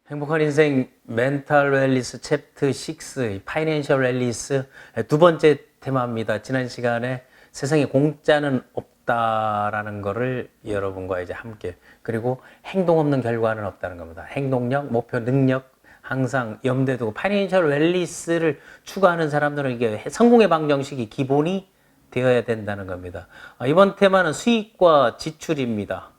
행복한 인생 멘탈 웰리스 챕터 6 파이낸셜 웰리스 두 번째 테마입니다. 지난 시간에 세상에 공짜는 없다라는 거를 여러분과 이제 함께, 그리고 행동 없는 결과는 없다는 겁니다. 행동력, 목표, 능력 항상 염두에 두고 파이낸셜 웰리스를 추구하는 사람들은 이게 성공의 방정식이 기본이 되어야 된다는 겁니다. 이번 테마는 수익과 지출입니다.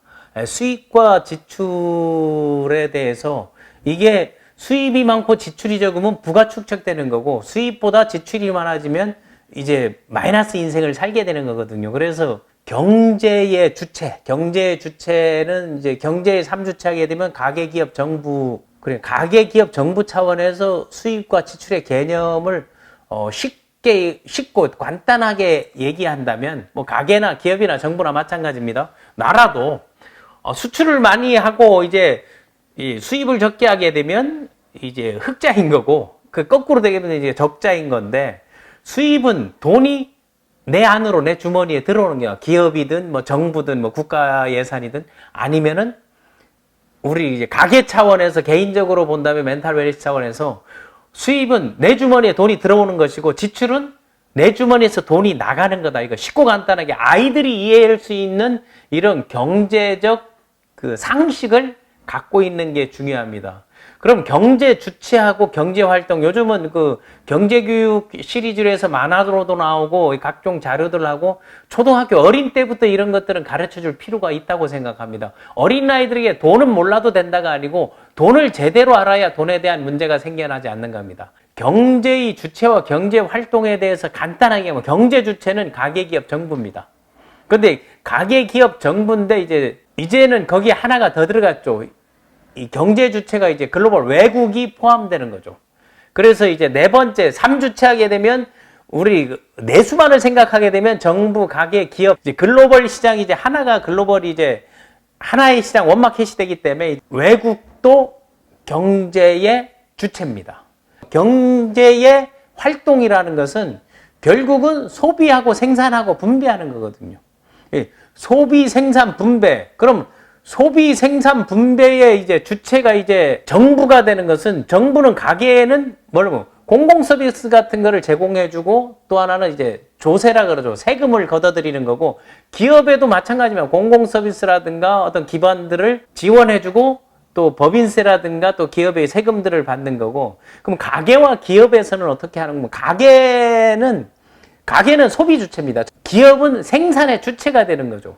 수익과 지출에 대해서, 이게 수입이 많고 지출이 적으면 부가 축적되는 거고, 수입보다 지출이 많아지면 이제 마이너스 인생을 살게 되는 거거든요. 그래서 경제의 주체는 이제 경제의 3주체 하게 되면 가계, 기업, 정부, 그래 가계, 기업, 정부 차원에서 수입과 지출의 개념을 쉽고 간단하게 얘기한다면, 뭐 가계나 기업이나 정부나 마찬가지입니다. 나라도 수출을 많이 하고 이제 이 수입을 적게 하게 되면 이제 흑자인 거고, 그 거꾸로 되게 되면 이제 적자인 건데, 수입은 돈이 내 안으로, 내 주머니에 들어오는 거야. 기업이든 뭐 정부든 뭐 국가 예산이든, 아니면은 우리 이제 가계 차원에서 개인적으로 본다면 멘탈 웰리스 차원에서 수입은 내 주머니에 돈이 들어오는 것이고, 지출은 내 주머니에서 돈이 나가는 거다. 이거 쉽고 간단하게 아이들이 이해할 수 있는 이런 경제적 그 상식을 갖고 있는 게 중요합니다. 그럼 경제 주체하고 경제 활동, 요즘은 그 경제교육 시리즈로 해서 만화로도 나오고 각종 자료들하고 초등학교 어린 때부터 이런 것들은 가르쳐 줄 필요가 있다고 생각합니다. 어린 아이들에게 돈은 몰라도 된다가 아니고, 돈을 제대로 알아야 돈에 대한 문제가 생겨나지 않는 겁니다. 경제의 주체와 경제 활동에 대해서 간단하게 하면, 경제 주체는 가계, 기업, 정부입니다. 근데 가계, 기업, 정부인데 이제는 거기에 하나가 더 들어갔죠. 이 경제 주체가 이제 글로벌 외국이 포함되는 거죠. 그래서 이제 네 번째 3주체 하게 되면, 우리 내수만을 생각하게 되면 정부, 가계, 기업, 이제 글로벌 시장이 이제 하나가 글로벌이 이제 하나의 시장 원마켓이 되기 때문에 외국도 경제의 주체입니다. 경제의 활동이라는 것은 결국은 소비하고 생산하고 분배하는 거거든요. 소비, 생산, 분배. 그럼 소비, 생산, 분배의 이제 주체가 이제 정부가 되는 것은, 정부는 가계에는 뭐냐면 공공 서비스 같은 거를 제공해주고, 또 하나는 이제 조세라 그러죠. 세금을 걷어들이는 거고, 기업에도 마찬가지면 공공 서비스라든가 어떤 기반들을 지원해주고, 또 법인세라든가 또 기업의 세금들을 받는 거고, 그럼 가계와 기업에서는 어떻게 하는 거면, 가계는 소비 주체입니다. 기업은 생산의 주체가 되는 거죠.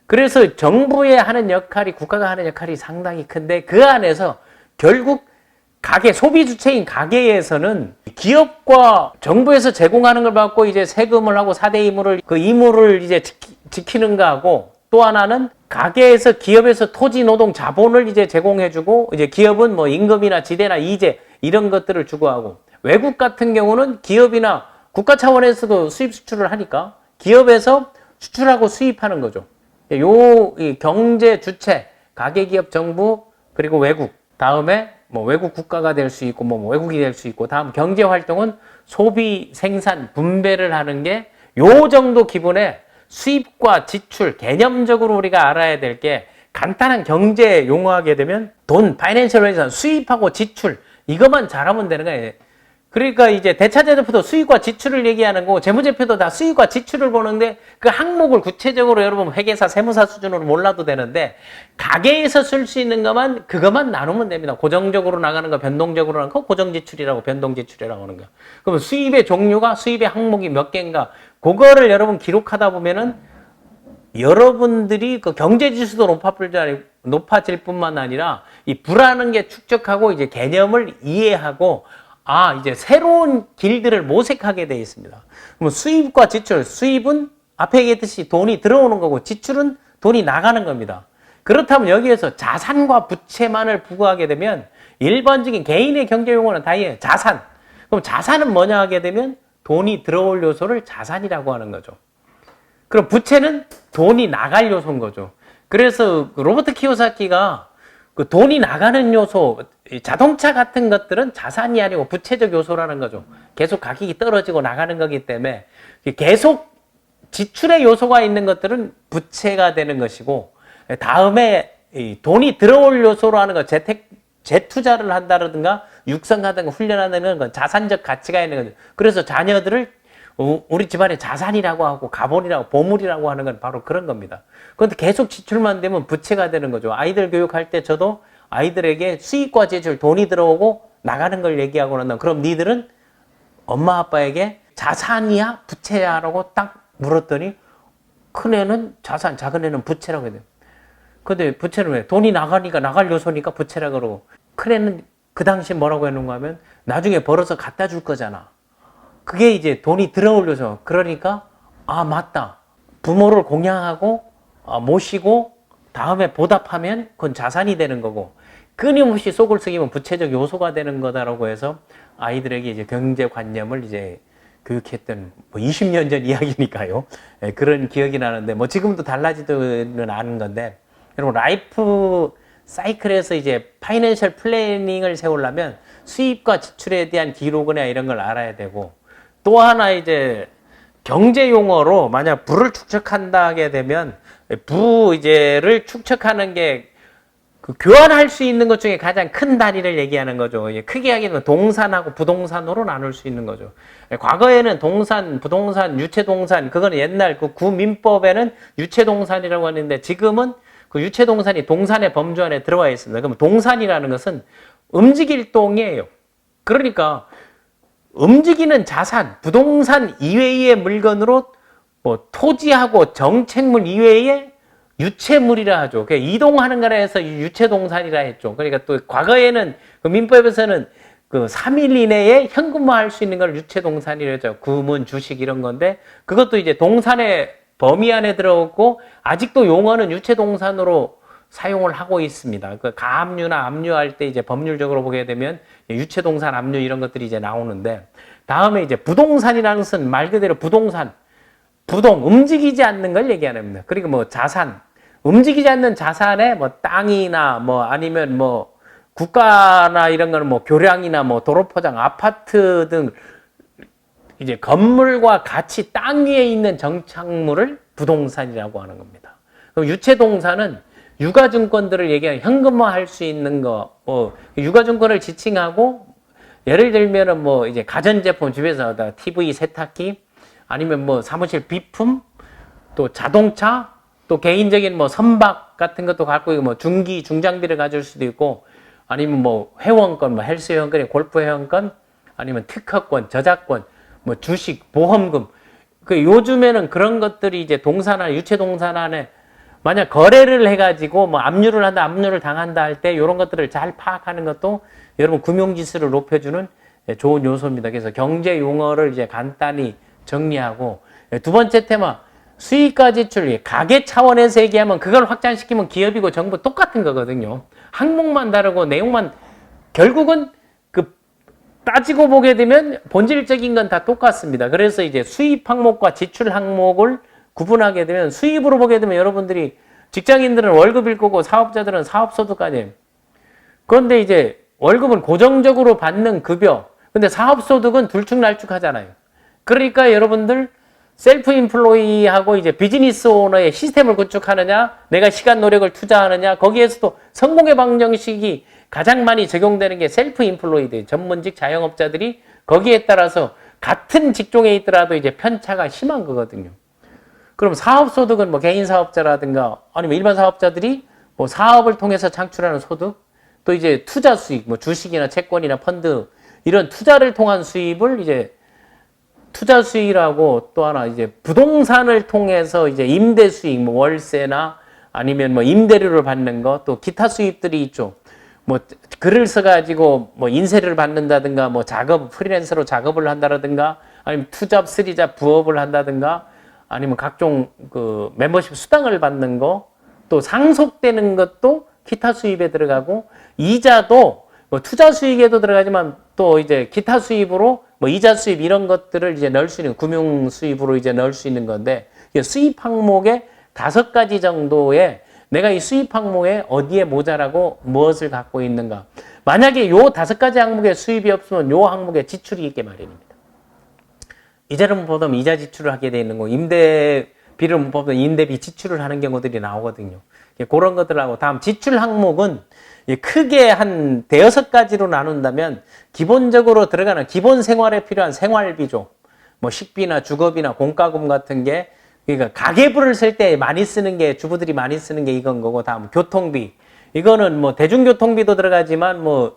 그래서 정부의 하는 역할이, 국가가 하는 역할이 상당히 큰데, 그 안에서 결국 가계, 소비 주체인 가계에서는 기업과 정부에서 제공하는 걸 받고 이제 세금을 하고 4대 의무를, 그 의무를 이제 지키는 거하고, 또 하나는 가계에서, 기업에서 토지, 노동, 자본을 이제 제공해주고, 이제 기업은 뭐 임금이나 지대나 이제 이런 것들을 주고하고, 외국 같은 경우는 기업이나 국가 차원에서도 수입 수출을 하니까 기업에서 수출하고 수입하는 거죠. 이 경제 주체, 가계, 기업, 정부, 그리고 외국, 다음에 뭐 외국 국가가 될 수 있고 뭐 외국이 될 수 있고, 다음 경제 활동은 소비, 생산, 분배를 하는 게, 요 정도 기분에 수입과 지출, 개념적으로 우리가 알아야 될 게, 간단한 경제 용어하게 되면 돈, 파이낸셜 웰리스, 수입하고 지출, 이것만 잘하면 되는 거예요. 그러니까 이제 대차제표도 수익과 지출을 얘기하는 거고, 재무제표도 다 수익과 지출을 보는데, 그 항목을 구체적으로 여러분 회계사, 세무사 수준으로 몰라도 되는데, 가계에서 쓸 수 있는 것만, 그것만 나누면 됩니다. 고정적으로 나가는 거, 변동적으로 나가는 거, 고정지출이라고, 변동지출이라고 하는 거. 그러면 수입의 종류가, 수입의 항목이 몇 개인가, 그거를 여러분 기록하다 보면은 여러분들이 그 경제지수도 높아질 뿐만 아니라, 이 불하는 게 축적하고 이제 개념을 이해하고, 이제 새로운 길들을 모색하게 되어 있습니다. 그럼 수입과 지출, 수입은 앞에 얘기했듯이 돈이 들어오는 거고, 지출은 돈이 나가는 겁니다. 그렇다면 여기에서 자산과 부채만을 부과하게 되면, 일반적인 개인의 경제 용어는 다 이해해요. 자산. 그럼 자산은 뭐냐 하게 되면, 돈이 들어올 요소를 자산이라고 하는 거죠. 그럼 부채는 돈이 나갈 요소인 거죠. 그래서 로버트 키요사키가 그 돈이 나가는 요소, 자동차 같은 것들은 자산이 아니고 부채적 요소라는 거죠. 계속 가격이 떨어지고 나가는 거기 때문에, 계속 지출의 요소가 있는 것들은 부채가 되는 것이고, 다음에 돈이 들어올 요소로 하는 거, 재투자를 한다든가 육성하든가 훈련하는 건 자산적 가치가 있는 거죠. 그래서 자녀들을 우리 집안의 자산이라고 하고 가본이라고 보물이라고 하는 건 바로 그런 겁니다. 그런데 계속 지출만 되면 부채가 되는 거죠. 아이들 교육할 때 저도 아이들에게 수입과 지출, 돈이 들어오고 나가는 걸 얘기하고 난다. 그럼 니들은 엄마 아빠에게 자산이야 부채야라고 딱 물었더니 큰애는 자산, 작은애는 부채라고 해야 돼요. 근데 부채는 왜? 돈이 나가니까 나갈 요소니까 부채라 그러고, 큰애는 그 당시 뭐라고 해놓은가 하면 나중에 벌어서 갖다 줄 거잖아. 그게 이제 돈이 들어올 요소. 그러니까 아 맞다. 부모를 공양하고 모시고 다음에 보답하면 그건 자산이 되는 거고, 끊임없이 속을 썩이면 부채적 요소가 되는 거다라고 해서 아이들에게 이제 경제관념을 이제 교육했던 뭐 20년 전 이야기니까요. 예, 그런 기억이 나는데 뭐 지금도 달라지지는 않은 건데, 여러분 라이프 사이클에서 이제 파이낸셜 플래닝을 세우려면 수입과 지출에 대한 기록이나 이런 걸 알아야 되고, 또 하나 이제 경제 용어로 만약 부를 축적한다 하게 되면 부를 축적하는 게 그 교환할 수 있는 것 중에 가장 큰 단위를 얘기하는 거죠. 크게 하기는 동산하고 부동산으로 나눌 수 있는 거죠. 과거에는 동산, 부동산, 유체동산, 그거는 옛날 그 구민법에는 유체동산이라고 하는데, 지금은 그 유체동산이 동산의 범주 안에 들어와 있습니다. 그럼 동산이라는 것은 움직일 동이에요. 그러니까 움직이는 자산, 부동산 이외의 물건으로 뭐 토지하고 정책물 이외의 유체물이라 하죠. 이동하는 거라 해서 유체동산이라 했죠. 그러니까 또 과거에는 그 민법에서는 그 3일 이내에 현금화할 수 있는 걸 유체동산이라 했죠. 구문, 주식 이런 건데, 그것도 이제 동산의 범위 안에 들어오고 아직도 용어는 유체동산으로 사용을 하고 있습니다. 그 가압류나 압류할 때 이제 법률적으로 보게 되면 유체동산, 압류 이런 것들이 이제 나오는데, 다음에 이제 부동산이라는 것은 말 그대로 부동산, 움직이지 않는 걸 얘기하는 겁니다. 그리고 뭐 자산, 움직이지 않는 자산에 뭐 땅이나 뭐 아니면 뭐 국가나 이런 거는 뭐 교량이나 뭐 도로포장, 아파트 등 이제 건물과 같이 땅 위에 있는 정착물을 부동산이라고 하는 겁니다. 그럼 유체동산은 유가증권들을 얘기하는 현금화할 수 있는 거, 유가증권을 지칭하고, 예를 들면은 뭐 이제 가전제품 집에서 TV, 세탁기, 아니면 뭐 사무실 비품, 또 자동차, 또 개인적인 뭐 선박 같은 것도 갖고 있고, 뭐 중기, 중장비를 가질 수도 있고, 아니면 뭐 회원권, 뭐 헬스 회원권, 골프 회원권, 아니면 특허권, 저작권, 뭐 주식, 보험금. 그 요즘에는 그런 것들이 이제 동산화, 유체동산 안에 만약 거래를 해가지고 뭐 압류를 한다, 압류를 당한다 할 때 이런 것들을 잘 파악하는 것도 여러분 금융지수를 높여주는 좋은 요소입니다. 그래서 경제 용어를 이제 간단히 정리하고, 두 번째 테마, 수익과 지출, 가계 차원에서 얘기하면 그걸 확장시키면 기업이고 정부 똑같은 거거든요. 항목만 다르고 내용만, 결국은 그 따지고 보게 되면 본질적인 건 다 똑같습니다. 그래서 이제 수입 항목과 지출 항목을 구분하게 되면, 수입으로 보게 되면 여러분들이 직장인들은 월급일 거고 사업자들은 사업소득 아니에요. 그런데 이제 월급은 고정적으로 받는 급여, 근데 사업소득은 들쭉날쭉 하잖아요. 그러니까 여러분들 셀프 인플로이하고 이제 비즈니스 오너의 시스템을 구축하느냐, 내가 시간 노력을 투자하느냐, 거기에서도 성공의 방정식이 가장 많이 적용되는 게 셀프 인플로이드, 전문직 자영업자들이 거기에 따라서 같은 직종에 있더라도 이제 편차가 심한 거거든요. 그럼 사업소득은 뭐 개인 사업자라든가 아니면 일반 사업자들이 뭐 사업을 통해서 창출하는 소득, 또 이제 투자 수익, 뭐 주식이나 채권이나 펀드, 이런 투자를 통한 수입을 이제 투자 수익이라고, 또 하나 이제 부동산을 통해서 이제 임대 수익, 뭐 월세나 아니면 뭐 임대료를 받는 거, 또 기타 수입들이 있죠. 뭐 글을 써가지고 뭐 인쇄를 받는다든가, 뭐 작업, 프리랜서로 작업을 한다든가, 아니면 투잡, 쓰리잡 부업을 한다든가, 아니면 각종 그 멤버십 수당을 받는 거, 또 상속되는 것도 기타 수입에 들어가고, 이자도 뭐 투자 수익에도 들어가지만 또 이제 기타 수입으로 뭐 이자 수입 이런 것들을 이제 넣을 수 있는, 금융 수입으로 이제 넣을 수 있는 건데, 수입 항목에 5가지 정도의 내가 이 수입 항목에 어디에 모자라고 무엇을 갖고 있는가. 만약에 요 5가지 항목에 수입이 없으면 요 항목에 지출이 있게 마련입니다. 이자를 못 받으면 이자 지출을 하게 돼 있는 거, 임대비를 못 받으면 임대비 지출을 하는 경우들이 나오거든요. 그런 것들하고 다음 지출 항목은 크게 한 대여섯 가지로 나눈다면 기본적으로 들어가는 기본 생활에 필요한 생활비죠. 뭐 식비나 주거비나 공과금 같은 게 그러니까 가계부를 쓸 때 많이 쓰는 게 주부들이 많이 쓰는 게 이건 거고 다음 교통비 이거는 뭐 대중교통비도 들어가지만 뭐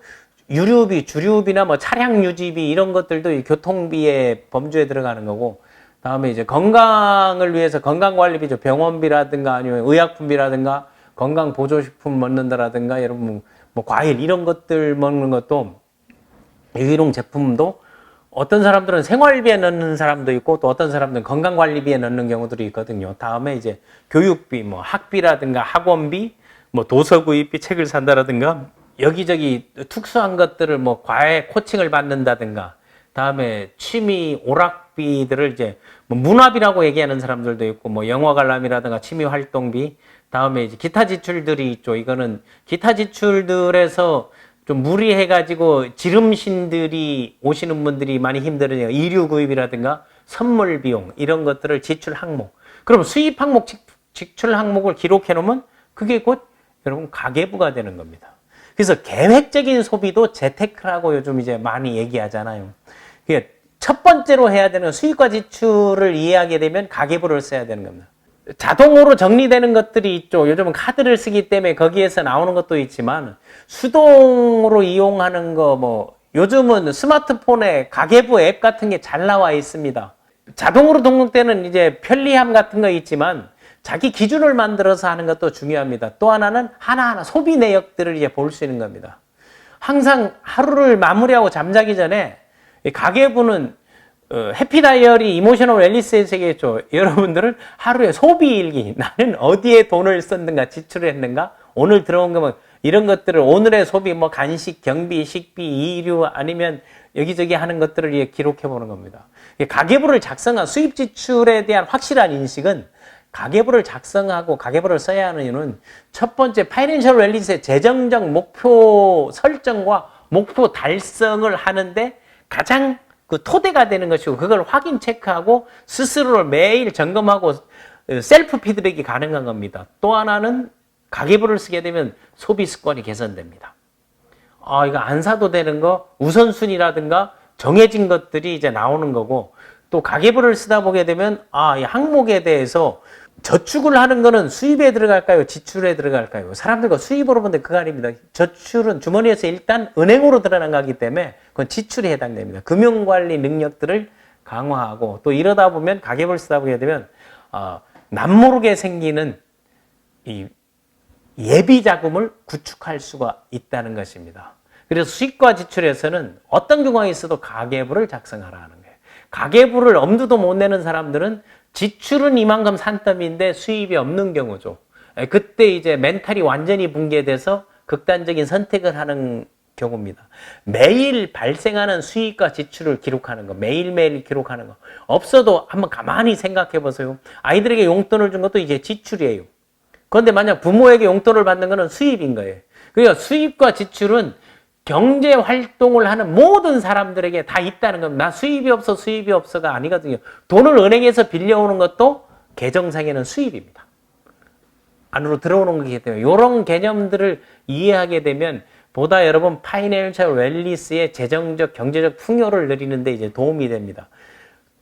유류비, 주류비나 뭐 차량 유지비 이런 것들도 이 교통비의 범주에 들어가는 거고 다음에 이제 건강을 위해서 건강관리비죠. 병원비라든가 아니면 의약품비라든가 건강보조식품 먹는다라든가 여러분 뭐 과일 이런 것들 먹는 것도 유기농 제품도 어떤 사람들은 생활비에 넣는 사람도 있고 또 어떤 사람들은 건강관리비에 넣는 경우들이 있거든요. 다음에 이제 교육비, 뭐 학비라든가 학원비, 뭐 도서 구입비, 책을 산다라든가 여기저기 특수한 것들을 뭐 과외 코칭을 받는다든가 다음에 취미 오락비들을 이제 뭐 문화비라고 얘기하는 사람들도 있고 뭐 영화 관람이라든가 취미 활동비 다음에 이제 기타 지출들이 있죠. 이거는 기타 지출들에서 좀 무리해가지고 지름신들이 오시는 분들이 많이 힘들어요. 이류 구입이라든가 선물 비용 이런 것들을 지출 항목. 그럼 수입 항목, 지출 항목을 기록해 놓으면 그게 곧 여러분 가계부가 되는 겁니다. 그래서 계획적인 소비도 재테크라고 요즘 이제 많이 얘기하잖아요. 첫 번째로 해야 되는 수입과 지출을 이해하게 되면 가계부를 써야 되는 겁니다. 자동으로 정리되는 것들이 있죠. 요즘은 카드를 쓰기 때문에 거기에서 나오는 것도 있지만 수동으로 이용하는 거 뭐 요즘은 스마트폰에 가계부 앱 같은 게 잘 나와 있습니다. 자동으로 등록되는 이제 편리함 같은 거 있지만 자기 기준을 만들어서 하는 것도 중요합니다. 또 하나는 하나하나 소비 내역들을 이제 볼 수 있는 겁니다. 항상 하루를 마무리하고 잠자기 전에 가계부는 해피다이어리 이모셔널 웰니스의 세계죠. 여러분들은 하루에 소비일기 나는 어디에 돈을 썼는가 지출을 했는가 오늘 들어온 거면 이런 것들을 오늘의 소비 뭐 간식, 경비, 식비, 이류 아니면 여기저기 하는 것들을 기록해 보는 겁니다. 가계부를 작성한 수입 지출에 대한 확실한 인식은 가계부를 작성하고 가계부를 써야 하는 이유는 첫 번째 파이낸셜 웰니스의 재정적 목표 설정과 목표 달성을 하는데 가장 그 토대가 되는 것이고 그걸 확인 체크하고 스스로를 매일 점검하고 셀프 피드백이 가능한 겁니다. 또 하나는 가계부를 쓰게 되면 소비 습관이 개선됩니다. 이거 안 사도 되는 거 우선순위라든가 정해진 것들이 이제 나오는 거고 또 가계부를 쓰다 보게 되면 이 항목에 대해서 저축을 하는 거는 수입에 들어갈까요? 지출에 들어갈까요? 사람들과 수입으로 보는데 그거 아닙니다. 저축은 주머니에서 일단 은행으로 들어나가기 때문에 그건 지출에 해당됩니다. 금융관리 능력들을 강화하고 또 이러다 보면 가계부를 쓰다 보게 되면 남모르게 생기는 이 예비 자금을 구축할 수가 있다는 것입니다. 그래서 수입과 지출에서는 어떤 경우가 있어도 가계부를 작성하라는 거예요. 가계부를 엄두도 못 내는 사람들은 지출은 이만큼 산더미인데 수입이 없는 경우죠. 그때 이제 멘탈이 완전히 붕괴돼서 극단적인 선택을 하는 경우입니다. 매일 발생하는 수입과 지출을 기록하는 거, 매일매일 기록하는 거. 없어도 한번 가만히 생각해 보세요. 아이들에게 용돈을 준 것도 이제 지출이에요. 그런데 만약 부모에게 용돈을 받는 거는 수입인 거예요. 그러니까 수입과 지출은 경제 활동을 하는 모든 사람들에게 다 있다는 겁니다. 나 수입이 없어가 아니거든요. 돈을 은행에서 빌려오는 것도 계정상에는 수입입니다. 안으로 들어오는 거기 때문에 이런 개념들을 이해하게 되면 보다 여러분 파이낸셜 웰니스의 재정적 경제적 풍요를 누리는 데 이제 도움이 됩니다.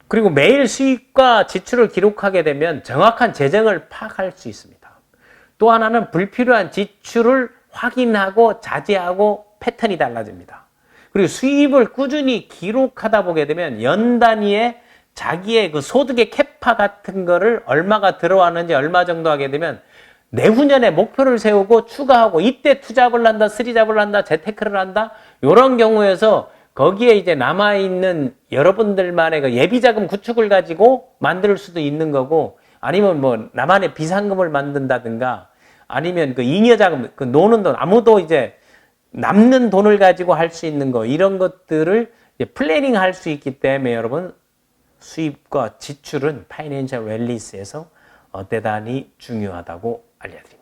그리고 매일 수입과 지출을 기록하게 되면 정확한 재정을 파악할 수 있습니다. 또 하나는 불필요한 지출을 확인하고 자제하고 패턴이 달라집니다. 그리고 수입을 꾸준히 기록하다 보게 되면 연 단위의 자기의 그 소득의 캐파 같은 거를 얼마가 들어왔는지 얼마 정도 하게 되면 내후년에 목표를 세우고 추가하고 이때 투잡을 한다, 쓰리잡을 한다, 재테크를 한다. 이런 경우에서 거기에 이제 남아있는 여러분들만의 그 예비자금 구축을 가지고 만들 수도 있는 거고 아니면 뭐 나만의 비상금을 만든다든가 아니면 그 잉여자금, 그 노는 돈, 아무도 이제 남는 돈을 가지고 할 수 있는 거 이런 것들을 플래닝 할 수 있기 때문에 여러분 수입과 지출은 파이낸셜 웰니스에서 대단히 중요하다고 알려드립니다.